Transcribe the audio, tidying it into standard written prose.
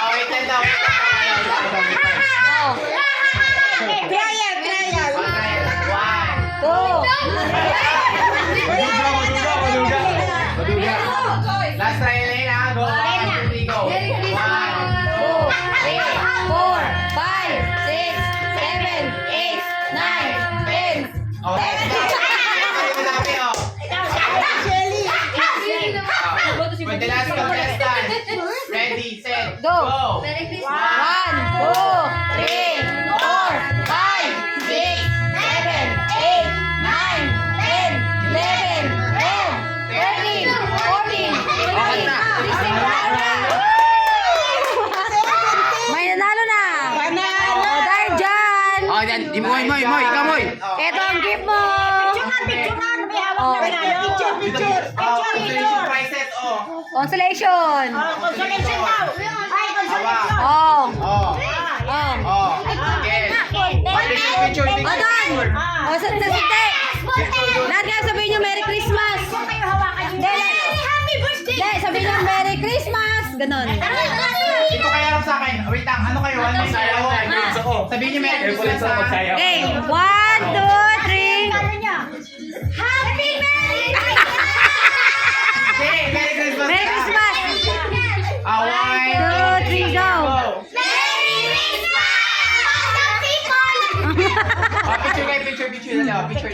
Oh, wait lang daw. Oh. Trial. One. Two. Last try na yun, ha? Go. 1, 2, 3, go. 1, 2, 3, 4, 5, 6, 7, 8, 9, 10. Oh, next go. Ito namin, oh. For the last contestant. Ready, set, Go. go. 1, 2, 3, 4, 5, 6, 7, 8, 9, 10, 11, 12, 13, 14, 15, 16, may nanalo na. O, dahil dyan, Oh, yan. Moy, ikaw, Moy. eto ang gift mo. Oh, Consolation prizes, oh. consolation. Awa. Oh, Oh. oh. Oh. Yes. Picture. O, doon. O, sa sinte. Lahat kayo sabihin nyo Merry Christmas. Hindi, sabihin nyo Merry Christmas. Ganon. Ito kaya lang sa akin. Wait lang, ano kayo? Ano sayaw? Sabihin niyo Merry Christmas, ha? Okay, 1, 2, 3. Okay, Merry Christmas. Merry Christmas. 1, 2, 3, go. Picture kayo, picture. Picture.